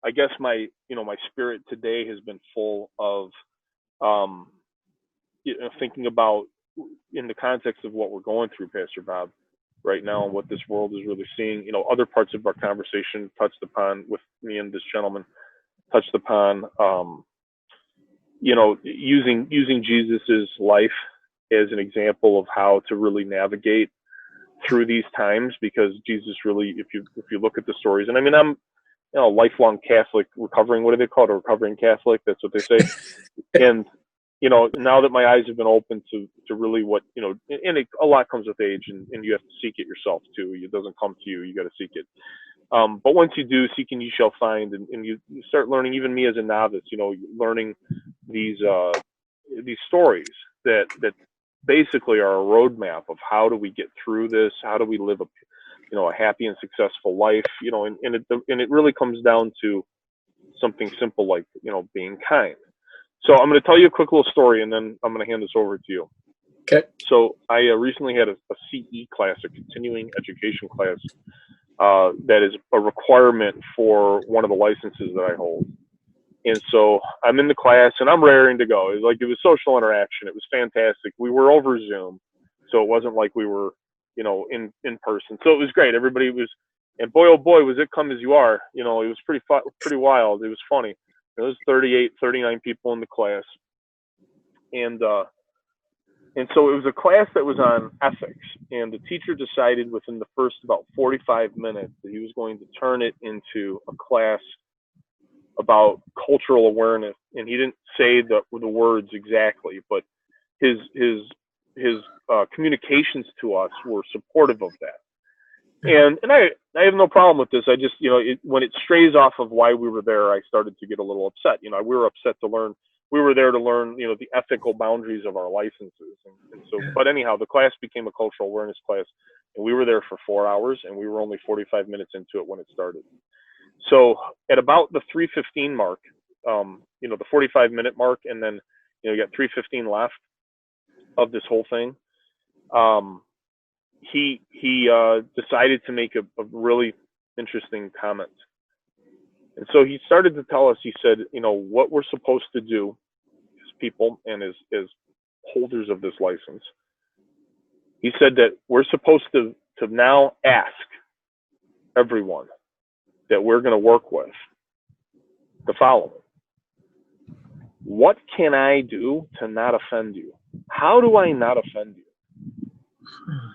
I guess my my spirit today has been full of um, thinking about in the context of what we're going through, Pastor Bob, right now, and what this world is really seeing. Other parts of our conversation touched upon with me and this gentleman touched upon, using Jesus's life as an example of how to really navigate through these times, because Jesus really, if you look at the stories, and I mean, I'm a lifelong Catholic, recovering, what do they call it, a recovering Catholic? That's what they say. And now that my eyes have been open to really what, and a lot comes with age, and you have to seek it yourself too. It doesn't come to you. You got to seek it. But once you do, seek and you shall find, and you start learning, even me as a novice, learning these stories that basically are a roadmap of how do we get through this? How do we live a happy and successful life? And it really comes down to something simple like, being kind. So I'm going to tell you a quick little story, and then I'm going to hand this over to you. Okay. So I recently had a CE class, a continuing education class, that is a requirement for one of the licenses that I hold. And so I'm in the class, and I'm raring to go. It was social interaction. It was fantastic. We were over Zoom, so it wasn't like we were, in person. So it was great. Everybody was, and boy, oh boy, was it come as you are. It was pretty wild. It was funny. There was 38, 39 people in the class. And so it was a class that was on ethics, and the teacher decided within the first about 45 minutes that he was going to turn it into a class about cultural awareness. And he didn't say the words exactly, but his communications to us were supportive of that. And I have no problem with this. I just, when it strays off of why we were there, I started to get a little upset. We were upset to learn. We were there to learn, the ethical boundaries of our licenses. And so, but anyhow, the class became a cultural awareness class, and we were there for 4 hours, and we were only 45 minutes into it when it started. So at about the 3:15 mark, the 45-minute mark, and then, you got 3:15 left of this whole thing. He decided to make a really interesting comment. And so he started to tell us, he said, what we're supposed to do as people and as holders of this license. He said that we're supposed to now ask everyone that we're going to work with the following. What can I do to not offend you? How do I not offend you?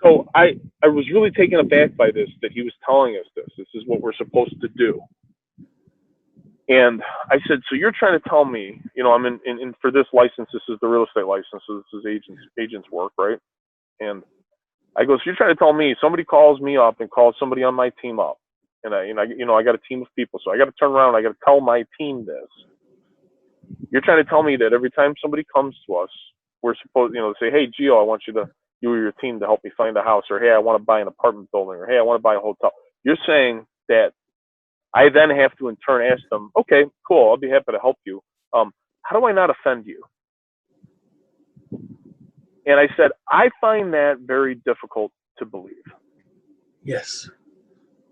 So I was really taken aback by this, that he was telling us this. This is what we're supposed to do. And I said, so you're trying to tell me, I'm in for this license, this is the real estate license, so this is agent's work, right? And I go, so you're trying to tell me, somebody calls me up and calls somebody on my team up, and I got a team of people, so I got to turn around, I got to tell my team this. You're trying to tell me that every time somebody comes to us, we're supposed, to say, hey, Gio, I want you or your team to help me find a house, or hey, I want to buy an apartment building, or hey, I want to buy a hotel. You're saying that I then have to in turn ask them, okay, cool, I'll be happy to help you. How do I not offend you? And I said, I find that very difficult to believe. Yes.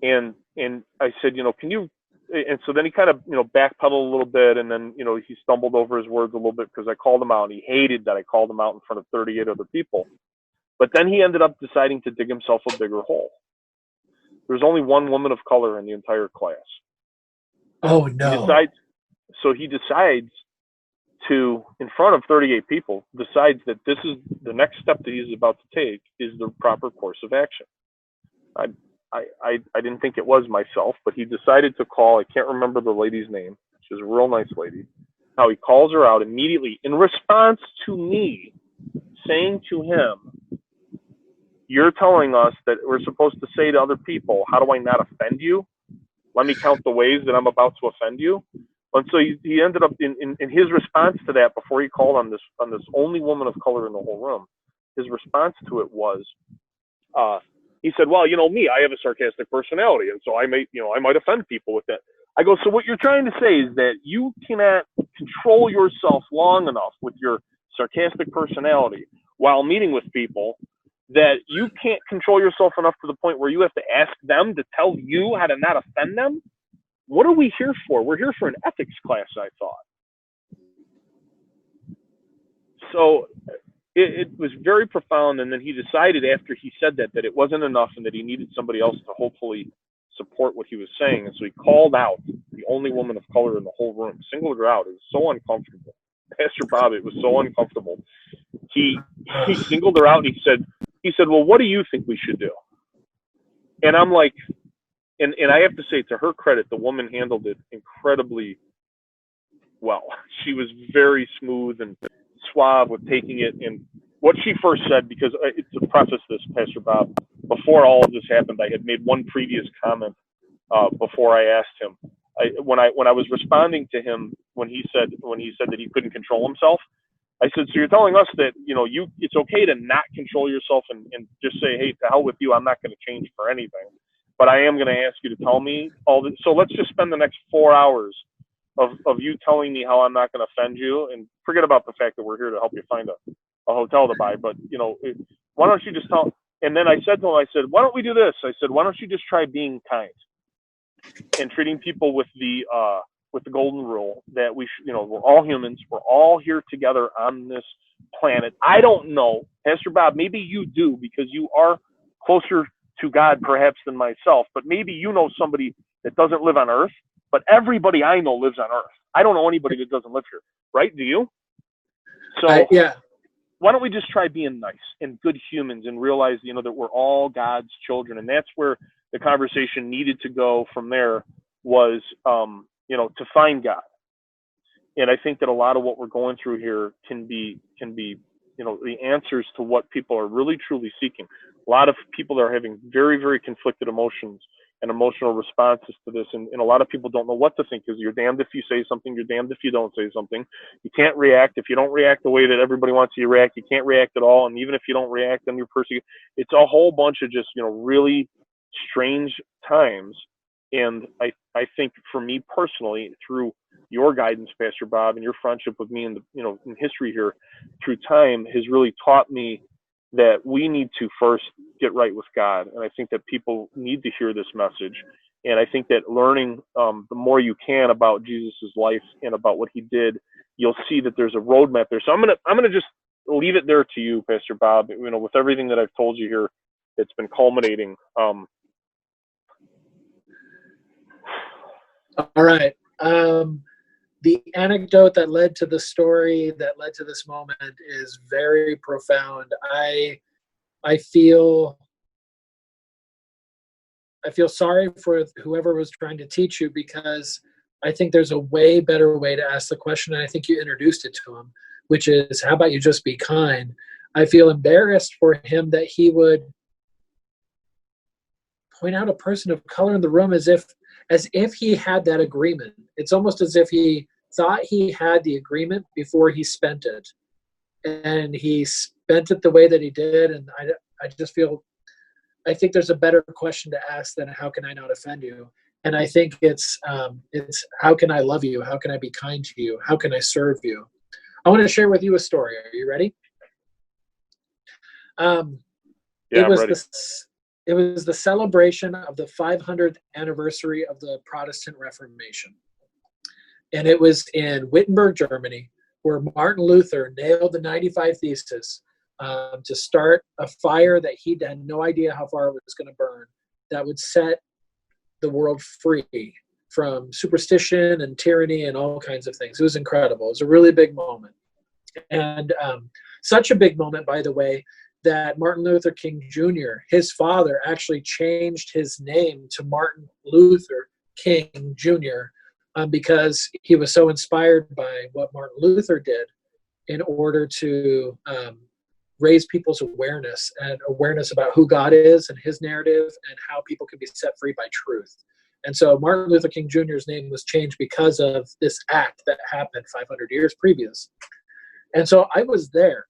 And I said, can you, and so then he kind of, backpedaled a little bit, and then, he stumbled over his words a little bit because I called him out, and he hated that I called him out in front of 38 other people. But then he ended up deciding to dig himself a bigger hole. There's only one woman of color in the entire class. Oh, no. He decides to, in front of 38 people, decides that this is the next step that he's about to take is the proper course of action. I didn't think it was myself, but he decided to call, I can't remember the lady's name. She's a real nice lady. How he calls her out immediately in response to me saying to him, you're telling us that we're supposed to say to other people, how do I not offend you? Let me count the ways that I'm about to offend you. And so he ended up in his response to that, before he called on this only woman of color in the whole room, his response to it was, he said, well, me, I have a sarcastic personality, and so I might offend people with that. I go, so what you're trying to say is that you cannot control yourself long enough with your sarcastic personality while meeting with people, that you can't control yourself enough to the point where you have to ask them to tell you how to not offend them? what are we here for? We're here for an ethics class, I thought. So it was very profound. And then he decided after he said that it wasn't enough and that he needed somebody else to hopefully support what he was saying. And so he called out the only woman of color in the whole room, singled her out. It was so uncomfortable. Pastor Bob, it was so uncomfortable. He singled her out and he said, well, what do you think we should do? And I'm like, and I have to say, to her credit, the woman handled it incredibly well. She was very smooth and suave with taking it. And what she first said, because to preface this, Pastor Bob, before all of this happened, I had made one previous comment before I asked him. When I was responding to him when he said that he couldn't control himself, I said, so you're telling us that it's okay to not control yourself and just say, hey, to hell with you, I'm not going to change for anything, but I am going to ask you to tell me all this. So let's just spend the next 4 hours of you telling me how I'm not going to offend you, and forget about the fact that we're here to help you find a hotel to buy. But why don't you just tell? And then I said to him, I said, why don't we do this? I said, why don't you just try being kind and treating people with the golden rule that we're all humans. We're all here together on this planet. I don't know, Pastor Bob, maybe you do because you are closer to God perhaps than myself, but maybe you know somebody that doesn't live on Earth, but everybody I know lives on Earth. I don't know anybody that doesn't live here, right? Do you? So yeah. Why don't we just try being nice and good humans and realize, that we're all God's children. And that's where the conversation needed to go from there was, to find God. And I think that a lot of what we're going through here can be, the answers to what people are really truly seeking. A lot of people are having very, very conflicted emotions and emotional responses to this. And a lot of people don't know what to think because you're damned if you say something, you're damned if you don't say something. You can't react. If you don't react the way that everybody wants you to react, you can't react at all. And even if you don't react, then you're persecuted. It's a whole bunch of just, really strange times. And I think for me personally, through your guidance, Pastor Bob, and your friendship with me in in history here through time has really taught me that we need to first get right with God. And I think that people need to hear this message. And I think that learning the more you can about Jesus's life and about what he did, you'll see that there's a roadmap there. So I'm gonna just leave it there to you, Pastor Bob. With everything that I've told you here, it's been culminating. All right. The anecdote that led to the story that led to this moment is very profound. I feel sorry for whoever was trying to teach you because I think there's a way better way to ask the question, and I think you introduced it to him, which is, how about you just be kind? I feel embarrassed for him that he would point out a person of color in the room as if he had that agreement. It's almost as if he thought he had the agreement before he spent it. And he spent it the way that he did. And I think there's a better question to ask than how can I not offend you? And I think it's how can I love you? How can I be kind to you? How can I serve you? I want to share with you a story. Are you ready? Yeah, I'm ready. It was the celebration of the 500th anniversary of the Protestant Reformation. And it was in Wittenberg, Germany, where Martin Luther nailed the 95 Theses to start a fire that he had no idea how far it was going to burn, that would set the world free from superstition and tyranny and all kinds of things. It was incredible. It was a really big moment. And such a big moment, by the way, that Martin Luther King Jr., his father, actually changed his name to Martin Luther King Jr. Because he was so inspired by what Martin Luther did in order to raise people's awareness about who God is and his narrative and how people can be set free by truth. And so Martin Luther King Jr.'s name was changed because of this act that happened 500 years previous. And so I was there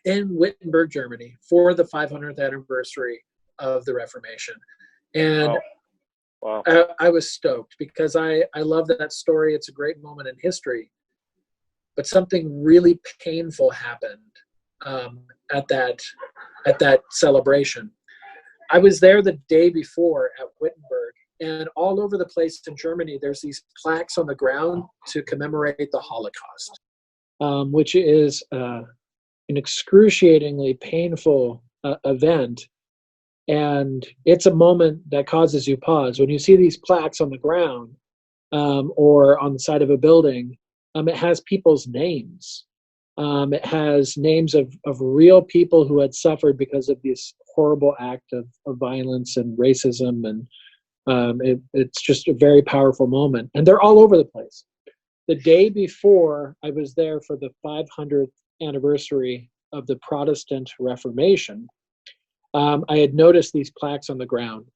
in Wittenberg, Germany for the 500th anniversary of the Reformation. And wow. I was stoked because I love that story. It's a great moment in history. But something really painful happened at that celebration. I was there the day before at Wittenberg, And all over the place in Germany, there's these plaques on the ground to commemorate the Holocaust, which is an excruciatingly painful event. And it's a moment that causes you pause. When you see these plaques on the ground or on the side of a building, it has people's names. It has names of real people who had suffered because of this horrible act of violence and racism. And it's just a very powerful moment. And they're all over the place. The day before I was there for the 500th anniversary of the Protestant Reformation, I had noticed these plaques on the ground.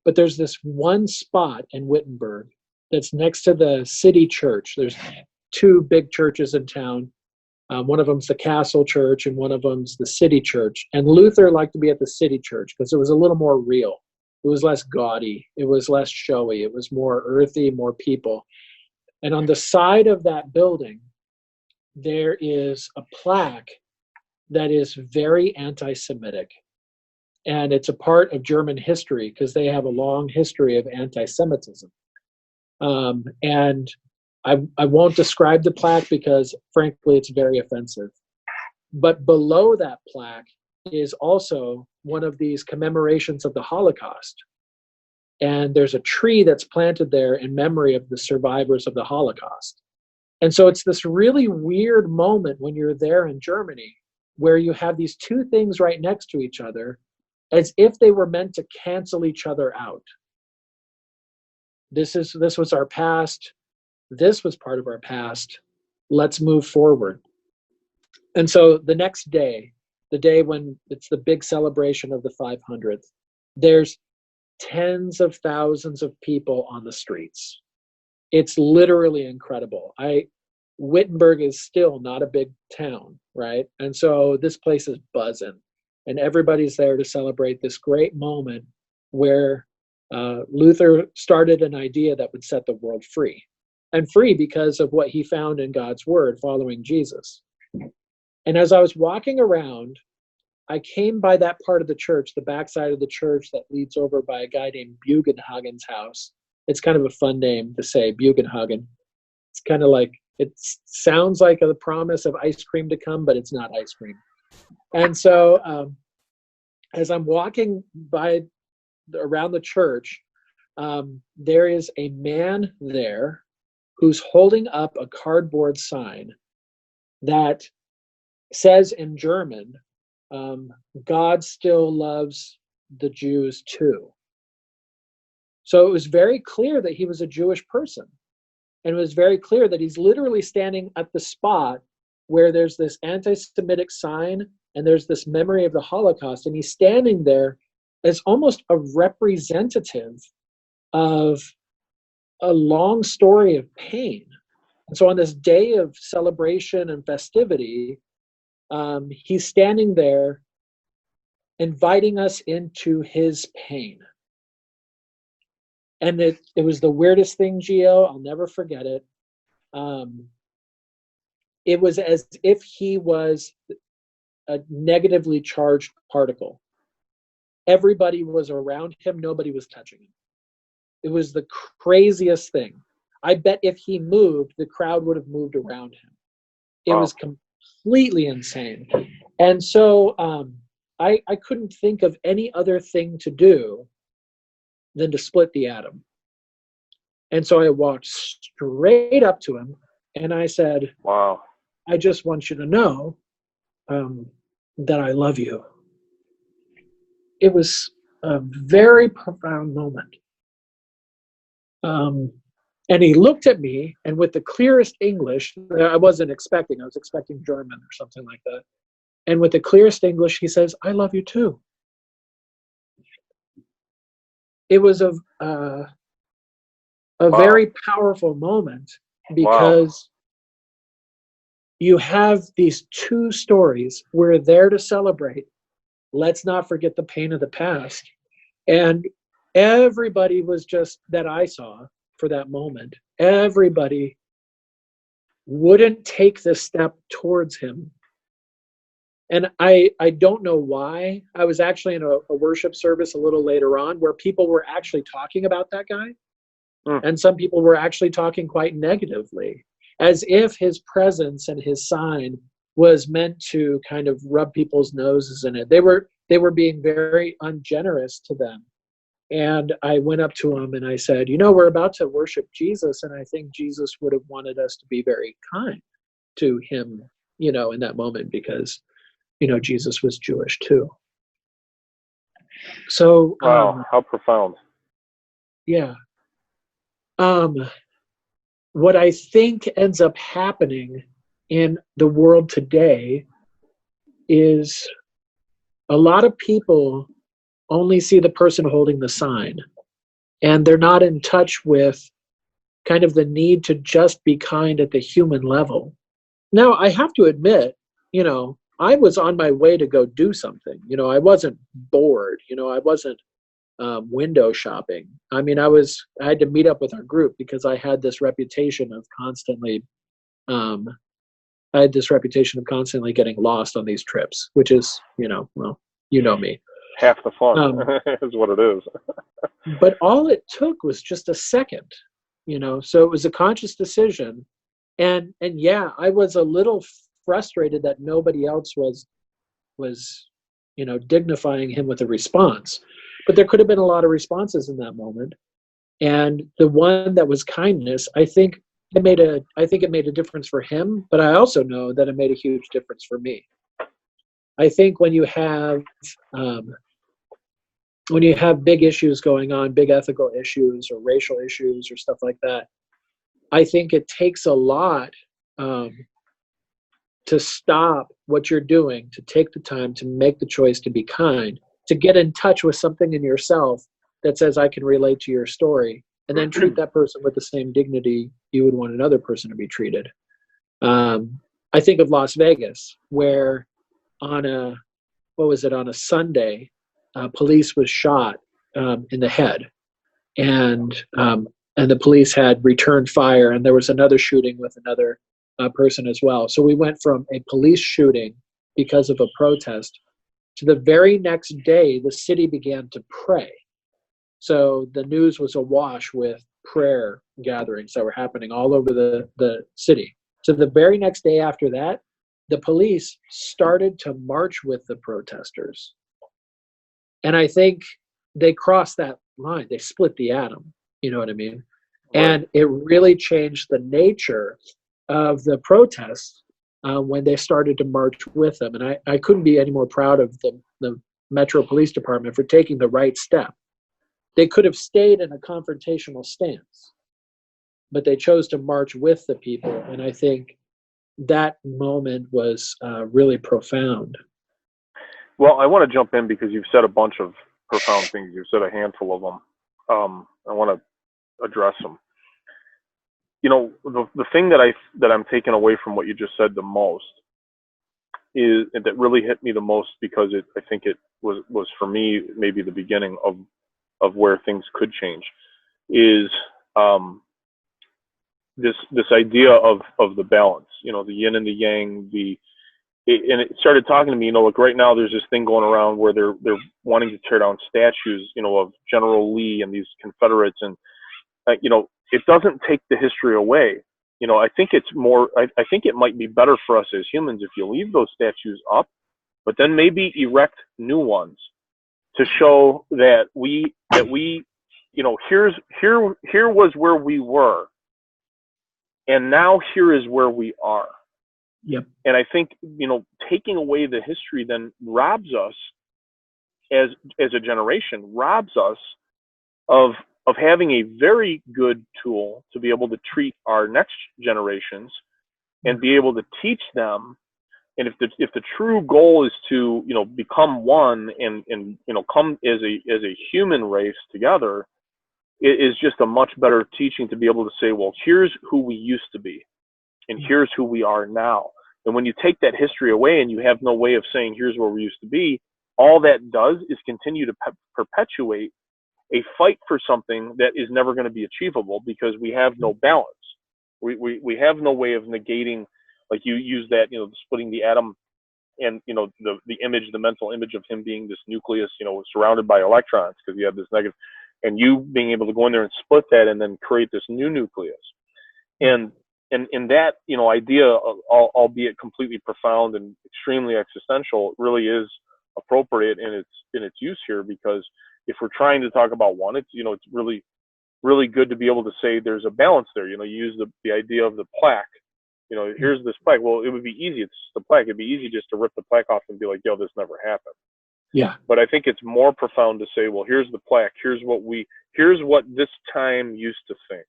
But there's this one spot in Wittenberg that's next to the city church. There's two big churches in town. One of them's the Castle Church and one of them's the city church. And Luther liked to be at the city church because it was a little more real. It was less gaudy. It was less showy. It was more earthy, more people. And on the side of that building, there is a plaque that is very anti-Semitic. And it's a part of German history because they have a long history of anti-Semitism. And I won't describe the plaque because, frankly, it's very offensive. But below that plaque is also one of these commemorations of the Holocaust. And there's a tree that's planted there in memory of the survivors of the Holocaust. And so it's this really weird moment when you're there in Germany where you have these two things right next to each other as if they were meant to cancel each other out. This was our past. This was part of our past. Let's move forward. And so the next day, the day when it's the big celebration of the 500th, there's tens of thousands of people on the streets. It's literally incredible. Wittenberg is still not a big town, right? And so this place is buzzing, and everybody's there to celebrate this great moment where Luther started an idea that would set the world free. And free because of what he found in God's word, following Jesus. And as I was walking around, I came by that part of the church, the backside of the church that leads over by a guy named Bugenhagen's house. It's kind of a fun name to say, Bugenhagen. It's kind of like, it sounds like a promise of ice cream to come, but it's not ice cream. And so as I'm walking by around the church, there is a man there who's holding up a cardboard sign that says in German, God still loves the Jews too. So it was very clear that he was a Jewish person. And it was very clear that he's literally standing at the spot where there's this anti-Semitic sign and there's this memory of the Holocaust. And he's standing there as almost a representative of a long story of pain. And so on this day of celebration and festivity, he's standing there inviting us into his pain. And it was the weirdest thing, Gio. I'll never forget it. It was as if he was a negatively charged particle. Everybody was around him. Nobody was touching him. It was the craziest thing. I bet if he moved, the crowd would have moved around him. It was completely insane. And so I couldn't think of any other thing to do than to split the atom. And so I walked straight up to him and I said, Wow. I just want you to know that I love you. It was a very profound moment. And he looked at me, and with the clearest English, I wasn't expecting, I was expecting German or something like that. And with the clearest English, he says, I love you too. It was a very powerful moment because you have these two stories. We're there to celebrate. Let's not forget the pain of the past. And everybody was just, that I saw for that moment, everybody wouldn't take the step towards him And I don't know why. I was actually in a worship service a little later on where people were actually talking about that guy. Mm. And some people were actually talking quite negatively, as if his presence and his sign was meant to kind of rub people's noses in it. They were being very ungenerous to them. And I went up to him and I said, we're about to worship Jesus, and I think Jesus would have wanted us to be very kind to him, in that moment, because, Jesus was Jewish too. So, Wow, how profound. yeah. What I think ends up happening in the world today is a lot of people only see the person holding the sign, and they're not in touch with kind of the need to just be kind at the human level. Now, I have to admit, I was on my way to go do something. I wasn't bored. I wasn't window shopping. I mean, I had to meet up with our group because I had this reputation of constantly getting lost on these trips, which is, well, me. Half the fun is what it is. But all it took was just a second, so it was a conscious decision. And yeah, I was a little frustrated that nobody else was dignifying him with a response. But there could have been a lot of responses in that moment. And the one that was kindness, I think it made a difference for him, but I also know that it made a huge difference for me. I think when you have big issues going on, big ethical issues or racial issues or stuff like that, I think it takes a lot to stop what you're doing, to take the time to make the choice to be kind, to get in touch with something in yourself that says, I can relate to your story, and then treat that person with the same dignity you would want another person to be treated. I think of Las Vegas, where on a Sunday, police was shot in the head, and the police had returned fire, and there was another shooting with another person as well. So we went from a police shooting because of a protest to the very next day, the city began to pray. So the news was awash with prayer gatherings that were happening all over the city. So the very next day after that, the police started to march with the protesters. And I think they crossed that line. They split the atom. You know what I mean? Right. And it really changed the nature of the protests when they started to march with them. And I couldn't be any more proud of the Metro Police Department for taking the right step. They could have stayed in a confrontational stance, but they chose to march with the people. And I think that moment was really profound. Well, I want to jump in because you've said a bunch of profound things. You've said a handful of them. I want to address them. The thing that I'm taking away from what you just said the most is that really hit me the most, because I think it was for me maybe the beginning of where things could change, is this idea of the balance, the yin and the yang, and it started talking to me, like right now there's this thing going around where they're wanting to tear down statues, of General Lee and these Confederates, and it doesn't take the history away. I think it's more, I think it might be better for us as humans if you leave those statues up, but then maybe erect new ones to show that we here was where we were, and now here is where we are. Yep. And I think, taking away the history then robs us as a generation, robs us of having a very good tool to be able to treat our next generations and be able to teach them. And if the true goal is to, become one and come as a human race together, it is just a much better teaching to be able to say, well, here's who we used to be and here's who we are now. And when you take that history away and you have no way of saying, here's where we used to be, all that does is continue to perpetuate a fight for something that is never going to be achievable, because we have no balance. We have no way of negating, like you use that, splitting the atom and the image, the mental image of him being this nucleus, surrounded by electrons because you have this negative, and you being able to go in there and split that and then create this new nucleus. And that, idea, albeit completely profound and extremely existential, really is appropriate in its use here, because if we're trying to talk about one, it's really, really good to be able to say there's a balance there. You use the idea of the plaque. Here's this plaque. Well, it would be easy. It's just the plaque. It'd be easy just to rip the plaque off and be like, yo, this never happened. Yeah. But I think it's more profound to say, well, here's the plaque. Here's what this time used to think.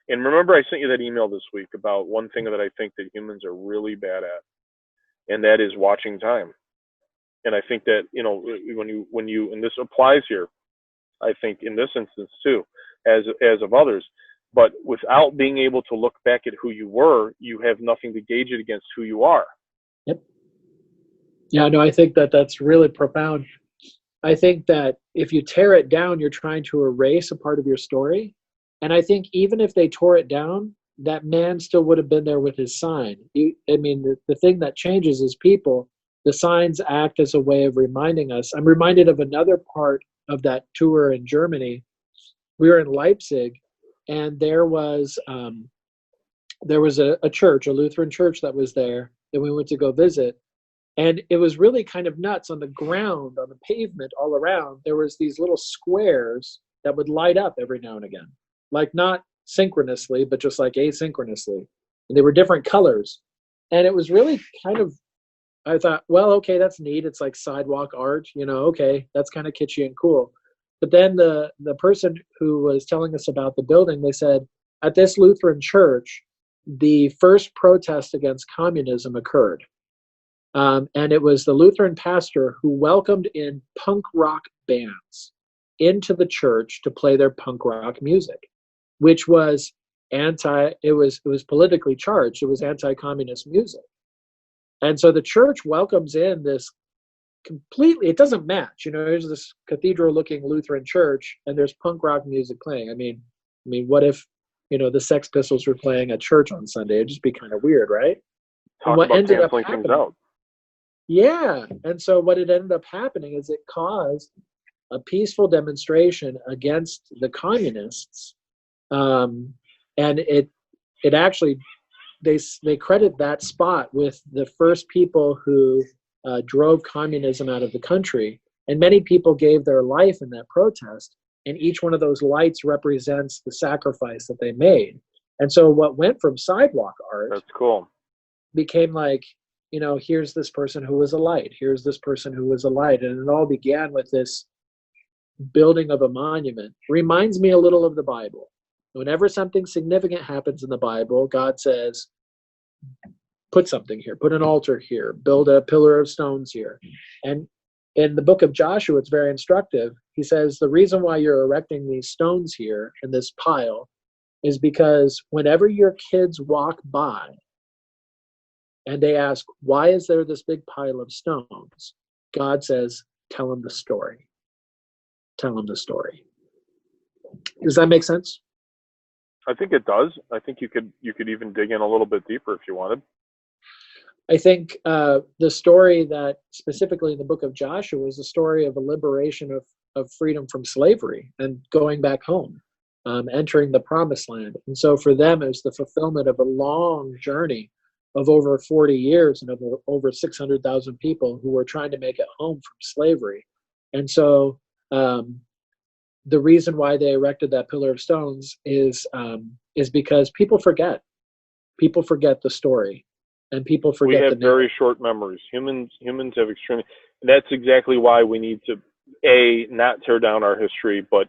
And remember, I sent you that email this week about one thing that I think that humans are really bad at, and that is watching time. And I think that, when you, and this applies here, I think in this instance too, as of others, but without being able to look back at who you were, you have nothing to gauge it against who you are. Yep. Yeah, no, I think that's really profound. I think that if you tear it down, you're trying to erase a part of your story. And I think even if they tore it down, that man still would have been there with his sign. The thing that changes is people. The signs act as a way of reminding us. I'm reminded of another part of that tour in Germany. We were in Leipzig, and there was a church, a Lutheran church that was there that we went to go visit. And it was really kind of nuts. On the ground, on the pavement all around, there was these little squares that would light up every now and again. Like not synchronously, but just like asynchronously. And they were different colors. And it was really kind of, I thought, well, okay, that's neat. It's like sidewalk art, okay, that's kind of kitschy and cool. But then the person who was telling us about the building, they said, at this Lutheran church, the first protest against communism occurred. And it was the Lutheran pastor who welcomed in punk rock bands into the church to play their punk rock music, which was it was politically charged. It was anti-communist music. And so the church welcomes in this completely, it doesn't match. There's this cathedral-looking Lutheran church, and there's punk rock music playing. I mean, what if, the Sex Pistols were playing at church on Sunday? It'd just be kind of weird, right? Talk about canceling things out. Yeah. And so what it ended up happening is it caused a peaceful demonstration against the communists. And it actually, they credit that spot with the first people who drove communism out of the country. And many people gave their life in that protest. And each one of those lights represents the sacrifice that they made. And so what went from sidewalk art, that's cool, became like, here's this person who was a light. Here's this person who was a light. And it all began with this building of a monument. Reminds me a little of the Bible. Whenever something significant happens in the Bible, God says, put something here, put an altar here, build a pillar of stones here. And in the book of Joshua, it's very instructive. He says, the reason why you're erecting these stones here in this pile is because whenever your kids walk by and they ask, why is there this big pile of stones? God says, tell them the story. Tell them the story. Does that make sense? I think it does. I think you could even dig in a little bit deeper if you wanted. I think the story that specifically in the book of Joshua is the story of a liberation of freedom from slavery and going back home, entering the promised land. And so for them, it was the fulfillment of a long journey of over 40 years and of over 600,000 people who were trying to make it home from slavery. And so the reason why they erected that pillar of stones is because people forget. People forget the story, and people forget. We have very short memories. Humans have extremely. That's exactly why we need to not tear down our history, but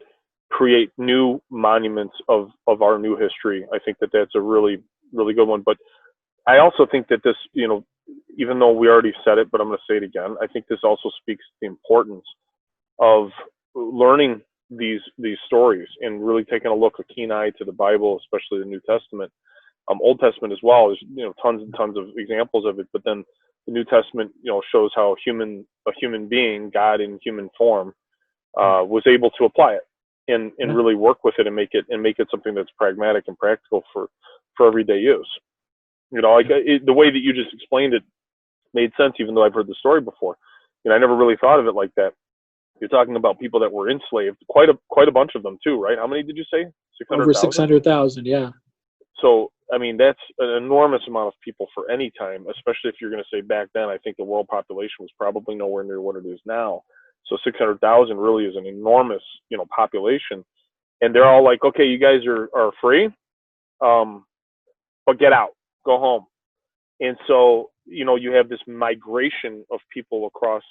create new monuments of our new history. I think that's a really, really good one. But I also think that this, even though we already said it, but I'm going to say it again. I think this also speaks to the importance of learning these stories and really taking a keen eye to the Bible, especially the New Testament, Old Testament as well. There's tons and tons of examples of it, but then the New Testament shows how a human being, God in human form, was able to apply it and really work with it and make it something that's pragmatic and practical for everyday use. The way that you just explained it made sense, even though I've heard the story before. I never really thought of it like that. You're talking about people that were enslaved, quite a bunch of them too, right? How many did you say? Over 600,000? 600,000, yeah. So, I mean, that's an enormous amount of people for any time, especially if you're going to say back then. I think the world population was probably nowhere near what it is now. So 600,000 really is an enormous, population. And they're all like, okay, you guys are free, but get out, go home. And so, you have this migration of people across,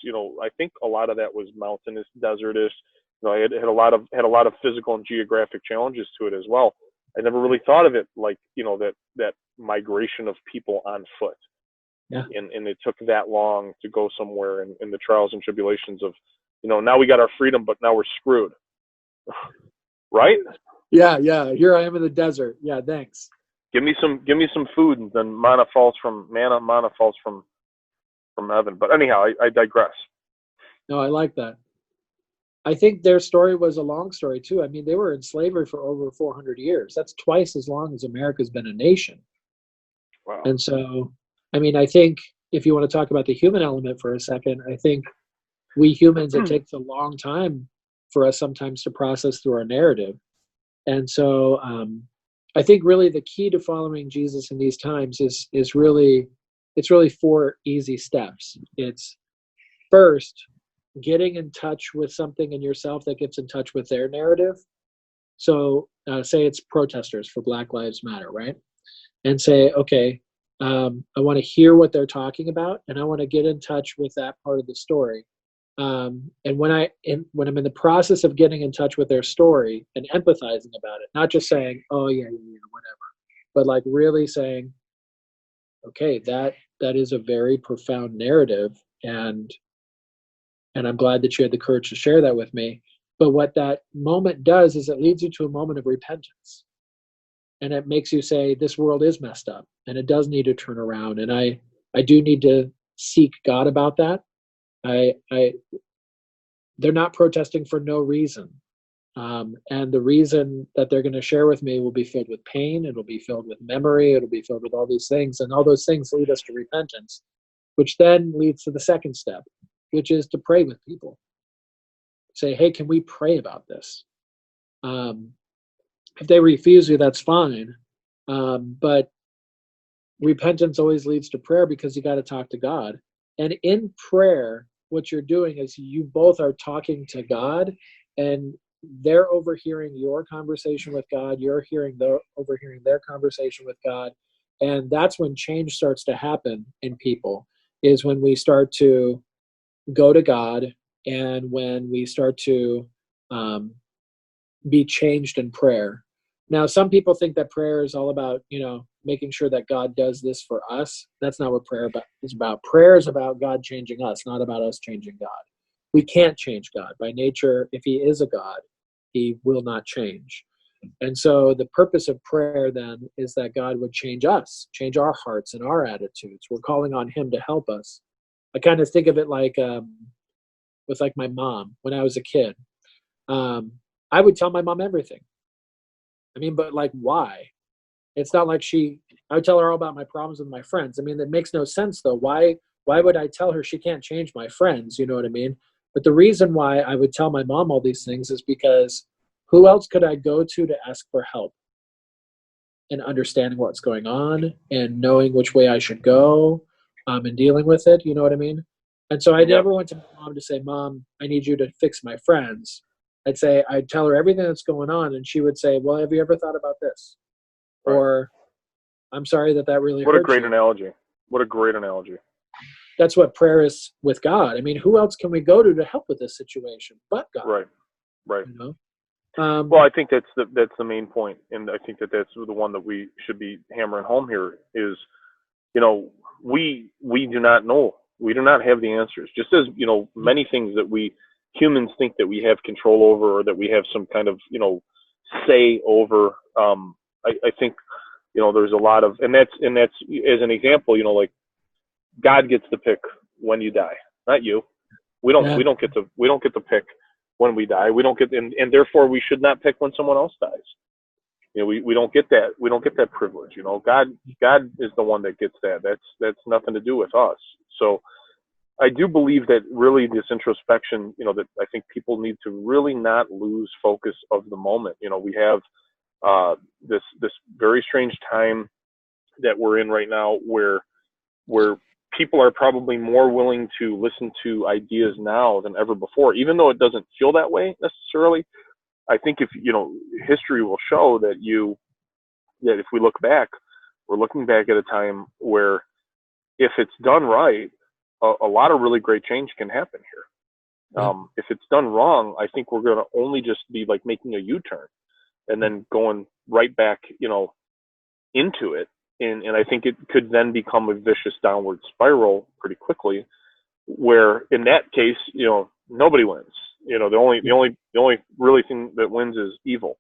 I think a lot of that was mountainous, desertous. It had a lot of physical and geographic challenges to it as well. I never really thought of it like, that migration of people on foot. Yeah. And it took that long to go somewhere, and the trials and tribulations of, now we got our freedom, but now we're screwed. Right? Yeah. Here I am in the desert. Yeah, thanks. Give me some food, and then manna falls from heaven. But anyhow, I digress. No, I like that. I think their story was a long story too. I mean, they were in slavery for over 400 years. That's twice as long as America's been a nation. Wow. And so, I mean, I think if you want to talk about the human element for a second, I think we humans, it takes a long time for us sometimes to process through our narrative. And so, I think really the key to following Jesus in these times is really 4 easy steps. It's first, getting in touch with something in yourself that gets in touch with their narrative. So say it's protesters for Black Lives Matter, right? And say, okay, I want to hear what they're talking about, and I want to get in touch with that part of the story. And when I'm in the process of getting in touch with their story and empathizing about it, not just saying, oh yeah, whatever, but like really saying, okay, that is a very profound narrative, and I'm glad that you had the courage to share that with me. But what that moment does is it leads you to a moment of repentance, and it makes you say, this world is messed up, and it does need to turn around, and I do need to seek God about that. They're not protesting for no reason. And the reason that they're going to share with me will be filled with pain. It'll be filled with memory. It'll be filled with all these things. And all those things lead us to repentance, which then leads to the second step, which is to pray with people. Say, hey, can we pray about this? If they refuse you, that's fine. But repentance always leads to prayer, because you got to talk to God. And in prayer, what you're doing is you both are talking to God, and they're overhearing your conversation with God. You're overhearing their conversation with God. And that's when change starts to happen in people, is when we start to go to God, and when we start to be changed in prayer. Now, some people think that prayer is all about, making sure that God does this for us. That's not what prayer is about. Prayer is about God changing us, not about us changing God. We can't change God. By nature, if he is a God, he will not change. And so the purpose of prayer then is that God would change us, change our hearts and our attitudes. We're calling on him to help us. I kind of think of it like with like my mom when I was a kid. I would tell my mom everything. I mean, but like, why? It's not like I would tell her all about my problems with my friends. I mean, that makes no sense though. Why would I tell her she can't change my friends? You know what I mean? But the reason why I would tell my mom all these things is because who else could I go to ask for help and understanding what's going on and knowing which way I should go and dealing with it? You know what I mean? And so I never went to my mom to say, Mom, I need you to fix my friends. I'd tell her everything that's going on, and she would say, well, have you ever thought about this? Right. Or, I'm sorry that really hurt you. What a great analogy. What a great analogy. That's what prayer is with God. I mean, who else can we go to help with this situation but God? Right. You know? Well, I think that's the main point, and I think that's the one that we should be hammering home here is, we do not know. We do not have the answers. Just as, many things that we humans think that we have control over, or that we have some kind of, say over. I think, there's a lot of, and that's as an example, like God gets to pick when you die, not you. We don't get to pick when we die. We don't get, and therefore we should not pick when someone else dies. We don't get that. We don't get that privilege. God is the one that gets that. That's nothing to do with us. So I do believe that really this introspection, that I think people need to really not lose focus of the moment. We have this very strange time that we're in right now where people are probably more willing to listen to ideas now than ever before, even though it doesn't feel that way necessarily. I think if history will show that if we look back, we're looking back at a time where if it's done right, a lot of really great change can happen here. If it's done wrong, I think we're going to only just be like making a U-turn and then going right back, into it. And I think it could then become a vicious downward spiral pretty quickly, where in that case, nobody wins. The only really thing that wins is evil.